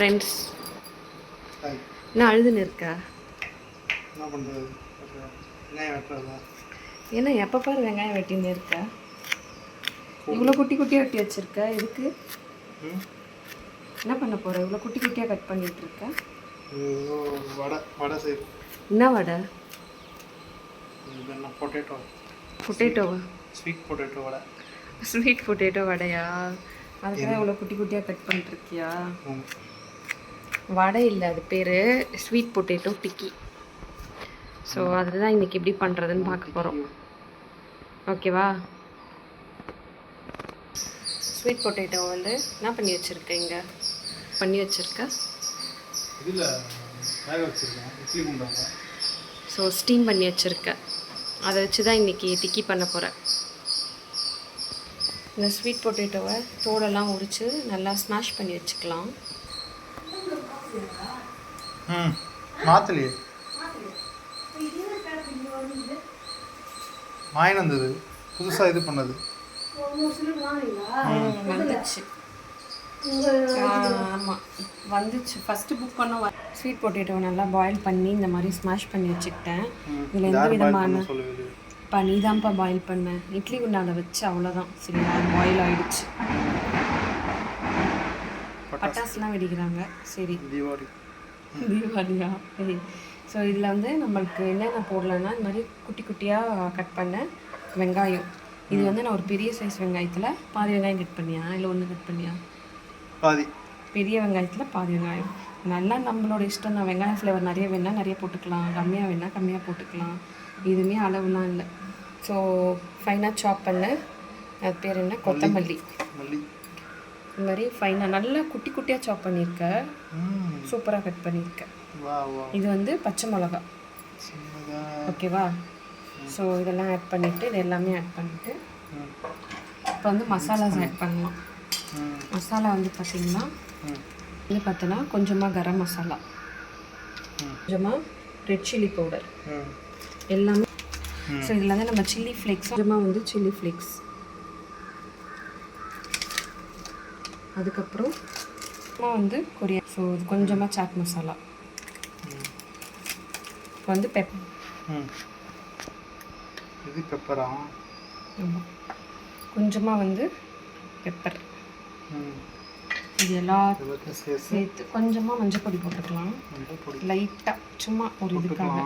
Friends என்ன அழுதுன்னு இருக்கா? என்ன பண்ணுறது? வெங்காயம் வெட்டுறதா? ஏன்னா எப்போ பாரு வெங்காயம் வெட்டின்னு இருக்கா? இவ்வளோ குட்டி குட்டியாக வெட்டி வச்சுருக்க எதுக்கு? என்ன பண்ண போகிற? இவ்வளோ குட்டி குட்டியாக கட் பண்ணிகிட்டு இருக்க? வடை செய்வோம். என்ன வடை? இது என்ன பொட்டேட்டோ? பொட்டேட்டோவா? Sweet potato vada. Sweet potato வடையா? அதுக்காக இவ்வளோ குட்டி குட்டியாக கட் பண்ணிட்டுருக்கியா? வடை இல்லை, அது பேர் ஸ்வீட் பொட்டேட்டோ டிக்கி. ஸோ அதில் தான் இன்றைக்கி எப்படி பண்ணுறதுன்னு பார்க்க போகிறோம். ஓகேவா? ஸ்வீட் பொட்டேட்டோ வந்து என்ன பண்ணி வச்சுருக்கேன், இங்கே பண்ணி வச்சுருக்கேன். இதில் வேக வச்சுருக்கேன் இட்லி குண்டாங்க. ஸோ ஸ்டீம் பண்ணி வச்சுருக்கேன். அதை வச்சு தான் இன்றைக்கி டிக்கி பண்ண போகிறேன். இந்த ஸ்வீட் பொட்டேட்டோவை தோலெல்லாம் உரித்து நல்லா ஸ்மாஷ் பண்ணி வச்சுக்கலாம். மாத்தலையே வாங்கிட்டு வந்தது புதுசாக இது பண்ணது வந்துச்சு. ஆமாம் வந்துச்சு. ஃபஸ்ட்டு புக் பண்ண ஸ்வீட் பொட்டேட்டோவை நல்லா பாயில் பண்ணி இந்த மாதிரி ஸ்மாஷ் பண்ணி வச்சுக்கிட்டேன். இதில் எந்த விதமான நீ தான்ப்பா பாயில் பண்ணேன். இட்லி குண்டாவில் வச்சு அவ்வளோதான். சரியா, பாயில் ஆகிடுச்சு. பட்டாசுலாம் வெடிக்கிறாங்க. சரி, தீபாவளியா? சரி. ஸோ இதில் வந்து நம்மளுக்கு என்னென்ன போடலான்னா, இந்த மாதிரி குட்டி குட்டியாக கட் பண்ண வெங்காயம். இது வந்து நான் ஒரு பெரிய சைஸ் வெங்காயத்தில் பாதி வெங்காயம் கட் பண்ணியா இல்லை ஒன்று கட் பண்ணியா? பாதி. பெரிய வெங்காயத்தில் பாதி வெங்காயம். நல்லா நம்மளோட இஷ்டம் தான். வெங்காயம் ஃப்ளேவர் நிறைய வேணால் நிறைய போட்டுக்கலாம், கம்மியாக வேணால் கம்மியாக போட்டுக்கலாம். இதுவுமே அளவுலாம் இல்லை. ஸோ ஃபைனாக சாப் பண்ண, அது பேர் என்ன, கொத்தமல்லி. இந்த மாதிரி ஃபைனாக நல்லா குட்டி குட்டியாக சாப் பண்ணியிருக்க, சூப்பராக கட் பண்ணியிருக்கேன். இது வந்து பச்சை மிளகா. ஓகேவா? ஸோ இதெல்லாம் ஆட் பண்ணிவிட்டு, இது எல்லாமே ஆட் பண்ணிவிட்டு இப்போ வந்து மசாலாஸ் ஆட் பண்ணலாம். மசாலா வந்து பார்த்திங்கன்னா வந்து பார்த்தோன்னா கொஞ்சமாக கரம் மசாலா, கொஞ்சமாக ரெட் சில்லி பவுடர், எல்லாமே. ஸோ இதில் வந்து நம்ம சில்லி ஃப்ளேக்ஸ், கொஞ்சமாக வந்து சில்லி ஃப்ளேக்ஸ், அதுக்கப்புறம் வந்து கொரியா, ஸோ கொஞ்சமாக சாட் மசாலா, இப்போ வந்து இது பெப்பரா? ஆமாம், கொஞ்சமாக வந்து பெப்பர். இது எல்லாத்தையும் சேர்த்து கொஞ்சமாக மஞ்சள் பொடி போட்டுக்கலாம். லைட்டாக, சும்மா ஒரு இதுக்காக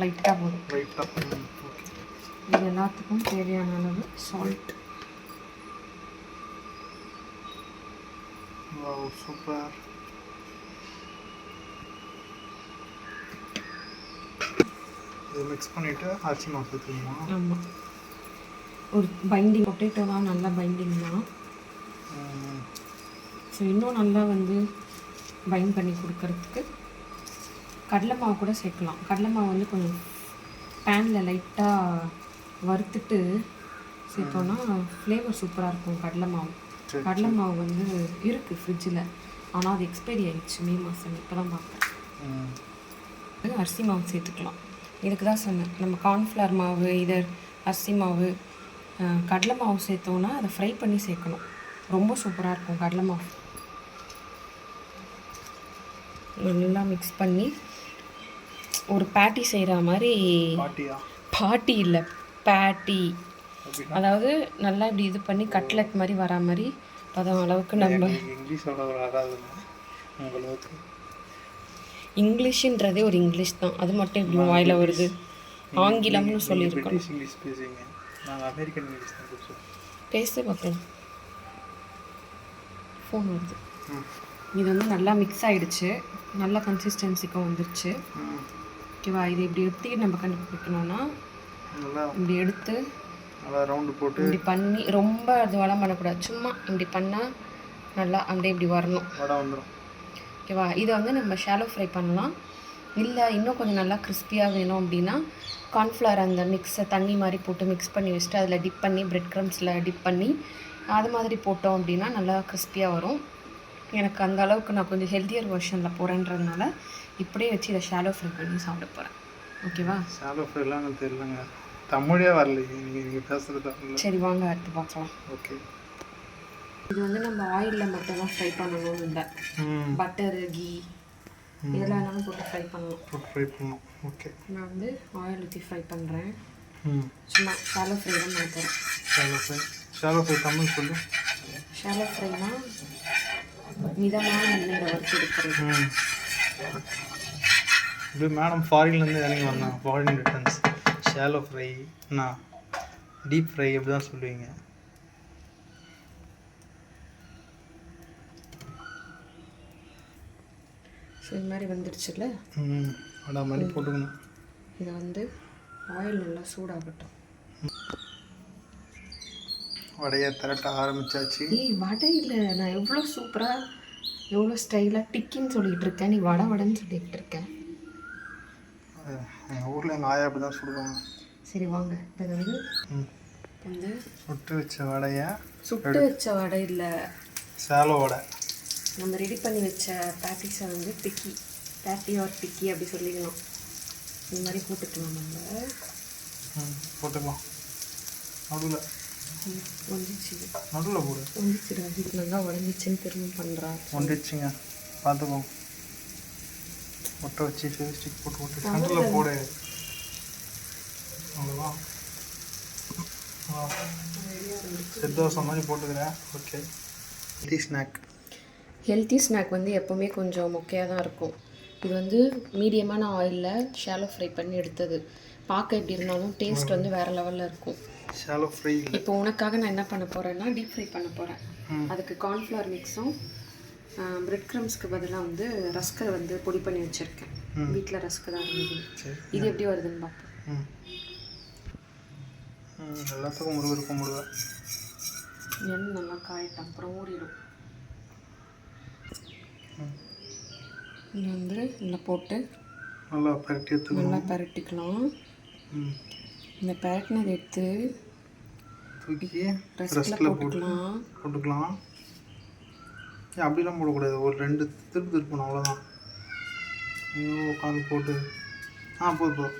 லைட்டாக போதும். இது எல்லாத்துக்கும் தேவையான அளவு சால்ட். சூப்பர். இதை மிக்ஸ் பண்ணிவிட்டு அரிசி மாவு சேர்த்துக்கணுமா? ஆமாம், ஒரு பைண்டிங். பொட்டேட்டோலாம் நல்லா பைண்டிங் தான். ஸோ இன்னும் நல்லா வந்து பைண்ட் பண்ணி கொடுக்கறதுக்கு கடலை மாவு கூட சேர்க்கலாம். கடலை மாவு வந்து கொஞ்சம் பேனில் லைட்டாக வறுத்துட்டு சேர்த்தோன்னா ஃப்ளேவர் சூப்பராக இருக்கும். கடலை மாவு வந்து இருக்குது ஃப்ரிட்ஜில், ஆனால் அது எக்ஸ்பைரி ஆகிடுச்சு மே மாதம். இப்போ தான் பார்க்குறேன். அரிசி மாவு சேர்த்துக்கலாம். இதுக்கு தான் சொன்னேன், நம்ம கார்ன்ஃப்ளவர் மாவு, இதை அரிசி மாவு, கடலை மாவு சேர்த்தோன்னா அதை ஃப்ரை பண்ணி சேர்க்கணும். ரொம்ப சூப்பராக இருக்கும் கடலை மாவு. நல்லா மிக்ஸ் பண்ணி ஒரு பேட்டி செய்கிற மாதிரி. பாட்டி இல்லை, பேட்டி. அதாவது நல்லா இப்படி இது பண்ணி கட்லெட் மாதிரி வரா மாதிரி பதம் அளவுக்கு. நம்ம இங்கிலீஷுன்றதே ஒரு இங்கிலீஷ் தான், அது மட்டும் இப்படி வாயில் வருது. ஆங்கிலம்னு சொல்லியிருக்கோம். பேச பார்க்கலாம். ஃபோன் வருது. இது வந்து நல்லா மிக்ஸ் ஆகிடுச்சு, நல்ல கன்சிஸ்டன்சிக்கும் வந்துடுச்சு. ஓகேவா? இது இப்படி எப்படி நம்ம கண்டுபிடிக்கணும்னா, இப்படி எடுத்து ரவுண்டு போட்டு இப்படி பண்ணி, ரொம்ப அது வளம் பண்ணக்கூடாது, சும்மா இப்படி பண்ணால் நல்லா அப்படியே இப்படி வரணும். வந்துடும். ஓகேவா? இதை வந்து நம்ம ஷாலோ ஃப்ரை பண்ணலாம். இல்லை இன்னும் கொஞ்சம் நல்லா கிறிஸ்பியாக வேணும் அப்படின்னா கார்ன்ஃப்ளவர் அந்த மிக்ஸை தண்ணி மாதிரி போட்டு மிக்ஸ் பண்ணி வச்சுட்டு அதில் டிப் பண்ணி பிரெட் க்ரம்ஸில் டிப் பண்ணி அது மாதிரி போட்டோம் அப்படின்னா நல்லா கிறிஸ்பியாக வரும். எனக்கு அந்த அளவுக்கு நான் கொஞ்சம் ஹெல்த்தியர் வெர்ஷனில் போகிறேன்றதுனால இப்படியே வச்சு இதை ஷாலோ ஃப்ரை பண்ணி சாப்பிட போகிறேன். ஓகேவா? ஷாலோ ஃப்ரைலாம் தெரியலங்க, தமிழே வரல நீங்கள் பேசுகிறது. சரி வாங்க அடுத்து பார்க்கலாம். ஓகே. இது வந்து நம்ம ஆயிலில் மட்டும்தான் ஃப்ரை பண்ணணும்னு இல்லை, பட்டரு கீ இதெல்லாம் வேணாலும் போட்டு ஃப்ரை பண்ணணும். ஓகே, நான் வந்து ஆயில் ஊற்றி ஃப்ரை பண்ணுறேன். சும்மா ஷாலோ ஃப்ரை தான் பண்ண போகிறேன். ஷாலோ ஃப்ரை தமிழ் சொல்லு. ஷாலோ ஃப்ரைனா மிதமான எண்ணெயில் வறுத்து எடுக்கிறது. இப்படி மேடம் ஃபாரின்லேருந்து இறங்கி வந்தாங்க, ஃபாரின் ரிட்டர்ன்ஸ். ஷாலோ ஃப்ரை நான் டீப் ஃப்ரை அப்படி தான் சொல்லுவீங்க. ஸோ இது மாதிரி வந்துடுச்சுல்ல, அடா மணி போட்டுக்கணும். இதை வந்து ஆயில் நல்லா சூடாகட்டும். வடையை திரட்ட ஆரம்பிச்சாச்சு. வடை இல்லை, நான் எவ்வளோ சூப்பராக எவ்வளோ ஸ்டைலாக டிக்கின்னு சொல்லிகிட்டு இருக்கேன், நீ வடைன்னு சொல்லிகிட்டு இருக்கேன். எங்கள் ஊரில் எங்கள் ஆயா அப்படி தான் சொல்லுவாங்க. சரி வாங்க, இதை வந்து சுட்டு வச்ச வடையை, சுட்டு வச்ச வடை இல்லை, சேலோ வடை, நம்ம ரெடி பண்ணி வச்ச பேட்டிஸை வந்து பேட்டி ஆர் டிக்கி அப்படி சொல்லிக்கலாம். இந்த மாதிரி போட்டுக்கலாம். நம்ம போட்டுக்கலாம். நடுவில் போடு. ஒன்றிச்சிடாது, நல்லா உடஞ்சிச்சின்னு திரும்ப பண்ணுறா. ஒன்றிச்சிங்க, பார்த்துக்கோ. ஒட்டை வச்சு ஃபெவிஸ்டிக் போட்டு நடுவில் போடு. அவ்வளோதான். செட் தோசை மாதிரி போட்டுக்கிறேன். ஓகே, ஹெல்த்தி ஸ்நாக் வந்து எப்போவுமே கொஞ்சம் மொக்கையாக தான் இருக்கும். இது வந்து மீடியமான ஆயிலில் ஷாலோ ஃப்ரை பண்ணி எடுத்தது. பார்க்க எப்படி இருந்தாலும் டேஸ்ட் வந்து வேறு லெவலில் இருக்கும். Shallow fry. இப்போ உனக்காக நான் என்ன பண்ண போகிறேன்னா டீப் ஃப்ரை பண்ண போகிறேன். அதுக்கு கார்ன்ஃப்ளவர் மிக்ஸும் பிரெட் க்ரம்ஸ்க்கு பதிலாக வந்து ரஸ்கை வந்து பொடி பண்ணி வச்சுருக்கேன். வீட்டில் ரஸ்க்கு தான் இருந்தது. இது எப்படி வருதுன்னு பார்ப்போம். எல்லாத்துக்கும் முருகருக்கும் முருகன். எண்ணெய் நல்லா காயிட்டும், அப்புறம் ஊறிடும். இது வந்து இதில் போட்டு நல்லா பரட்டிக்கலாம். இந்த பரட்டினதை எடுத்து தூக்கி ரஸ்கில் போட்டுக்கலாம். அப்படிலாம் போடக்கூடாது, ஒரு 2 திருப்பு திருப்பணும், அவ்வளோதான். இன்னும் உட்காந்து போட்டு போதும்.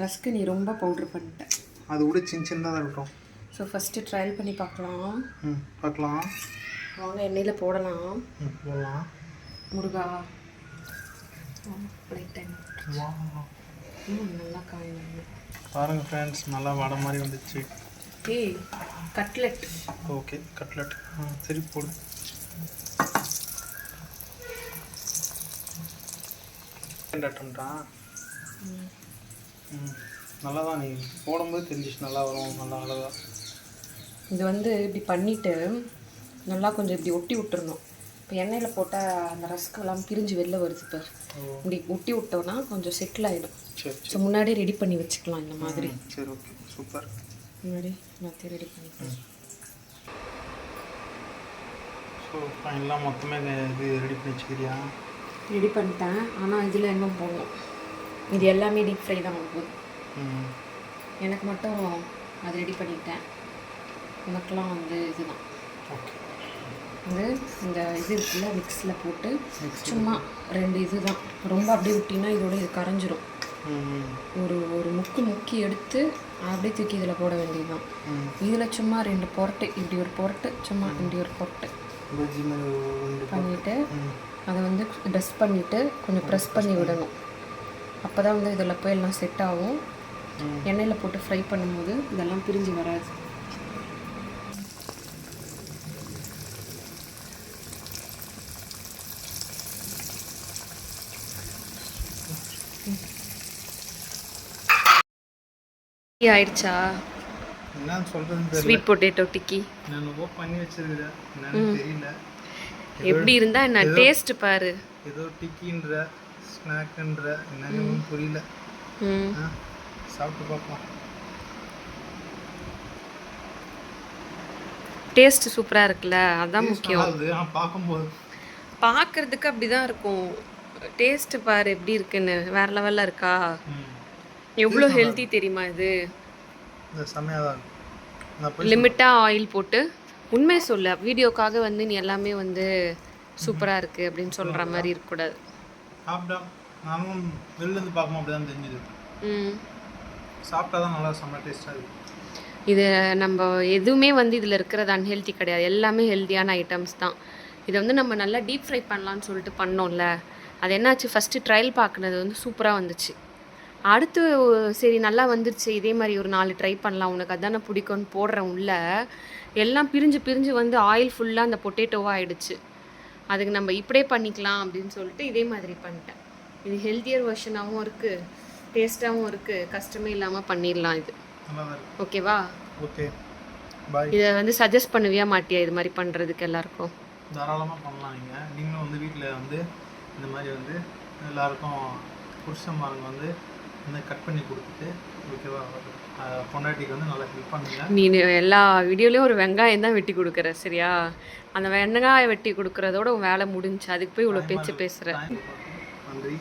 ரஸ்க்கு நீ ரொம்ப பவுட்ரு பண்ணிட்ட, அது கூட சின்னதாக தான் இருக்கட்டும். ஸோ ஃபஸ்ட்டு ட்ரையல் பண்ணி பார்க்கலாம். வாங்க எண்ணெயில் போடலாம். முருகா நல்லா காயணும். பாருங்கள் ஃப்ரெண்ட்ஸ், நல்லா வடை மாதிரி வந்துச்சு. கட்லெட். Okay, cutlet. சரி போடு. நல்லா தான், நீ போடும்போது தெரிஞ்சிச்சு நல்லா வரும், நல்லா அழகா. இது வந்து இப்படி பண்ணிவிட்டு நல்லா கொஞ்சம் இப்படி ஒட்டி விட்டுறணும். இப்போ எண்ணெயில் போட்டால் அந்த ரஸ்கெல்லாம் பிரிஞ்சு வெளில வருது. இப்போ இப்படி ஒட்டி விட்டோன்னா கொஞ்சம் செட்டில் ஆகிடும். ஸோ முன்னாடியே ரெடி பண்ணி வச்சுக்கலாம் இந்த மாதிரி. சரி, ஓகே, சூப்பர். முன்னாடி எல்லாத்தையும் ரெடி பண்ணிக்கலாம். ஸோ ஃபைனலாக மொத்தமே இது ரெடி பண்ணி வச்சுக்கிறியா? ரெடி பண்ணிட்டேன், ஆனால் இதில் இன்னும் போகணும். இது எல்லாமே டீப் ஃப்ரை தான் ஆகும். எனக்கு மட்டும் அது ரெடி பண்ணிட்டேன். உனக்கெல்லாம் வந்து இதுதான். ஓகே, வந்து இந்த இது இருக்குல்ல மிக்ஸில் போட்டு சும்மா 2 இது தான். ரொம்ப அப்படியே விட்டினா இதோட இது கரைஞ்சிரும். ஒரு முக்கி எடுத்து அப்படியே தூக்கி இதில் போட வேண்டியதுதான். இதில் சும்மா 2 பொரட்டு, இப்படி ஒரு பொரட்டு, சும்மா இப்படி ஒரு பொரட்டு பண்ணிவிட்டு அதை வந்து டஸ்ட் பண்ணிவிட்டு கொஞ்சம் ப்ரெஸ் பண்ணி விடணும். அப்போ தான் வந்து இதில் போய் எல்லாம் செட் ஆகும். எண்ணெயில் போட்டு ஃப்ரை பண்ணும்போது இதெல்லாம் பிரிஞ்சு வராது. ஆயிடுச்சா? என்னன்னு சொல்றது? ஸ்வீட் பொட்டேட்டோ டிக்கி நான் பண்ணி வச்சிருக்கிறேன், என்னன்னு தெரியல. எப்படி இருந்தா என்ன டேஸ்ட் பாரு. ஏதோ டிக்கின்ற ஸ்நாக்ன்ற என்னன்னு ஒன்றும் புரியல. சாப்பிட்டு பார்க்கலாம். டேஸ்ட் சூப்பரா இருக்குல்ல, அதான் முக்கியம். பார்க்கும்போது பார்க்கறதுக்கு அப்படிதான் இருக்கும். டேஸ்ட் பாரு எப்படி இருக்குன்னு, வேற லெவல்ல இருக்கா. எவ்வளோ ஹெல்த்தி தெரியுமா இது. செம்மையாக தான் இருக்கும். லிமிட்டாக ஆயில் போட்டு உண்மையை சொல்ல, வீடியோக்காக வந்து நீ எல்லாமே வந்து சூப்பராக இருக்குது அப்படின்னு சொல்கிற மாதிரி இருக்கக்கூடாது. சாப்பிட்டா நானும் வெளிலேருந்து பார்க்கும்போது அப்படி தான் தெரிஞ்சுது. சாப்பிட்டா தான் நல்லா செம்ம டேஸ்ட்டாக இருக்குது. இது நம்ம எதுவுமே வந்து இதில் இருக்கிறது அன்ஹெல்த்தி கிடையாது, எல்லாமே ஹெல்த்தியான ஐட்டம்ஸ் தான். இதை வந்து நம்ம நல்லா டீப் ஃப்ரை பண்ணலான்னு சொல்லிட்டு பண்ணோம்ல, அது என்னாச்சு, ஃபஸ்ட்டு ட்ரையல் பார்க்குனது வந்து சூப்பராக வந்துச்சு. அடுத்து சரி நல்லா வந்துருச்சு, இதே மாதிரி ஒரு 4 ட்ரை பண்ணலாம், உனக்கு அதானே பிடிக்கும்னு போடுறேன் உள்ள, எல்லாம் பிரிஞ்சு பிரிஞ்சு வந்து ஆயில் ஃபுல்லாக அந்த பொட்டேட்டோவாக ஆயிடுச்சு. அதுக்கு நம்ம இப்படியே பண்ணிக்கலாம் அப்படின்னு சொல்லிட்டு இதே மாதிரி பண்ணிட்டேன். இது ஹெல்த்தியர் வெர்ஷனாகவும் இருக்குது, டேஸ்ட்டாகவும் இருக்குது, கஷ்டமே இல்லாமல் பண்ணிடலாம் இது. ஓகேவா? ஓகே, பாய். இதை வந்து சஜஸ்ட் பண்ணுவியா மாட்டியா இது மாதிரி பண்ணுறதுக்கு எல்லாருக்கும்? தாராளமாக பண்ணலாம். நீங்களும் வந்து வீட்டில் வந்து இந்த மாதிரி வந்து எல்லாருக்கும் புருஷன்மாருங்க வந்து கட் பண்ணி கொடுத்துட்டு, ஓகேவா, பொண்டாட்டிக்கு வந்து நல்லா ஹெல்ப் பண்ணுங்க. நீ எல்லா வீடியோலையும் ஒரு வெங்காயம் தான் வெட்டி கொடுக்குற, சரியா? அந்த வெங்காயம் வெட்டி கொடுக்குறதோட உன் வேலை முடிஞ்சு, அதுக்கு போய் இவ்வளோ பேச்சு பேசுகிற. நன்றி.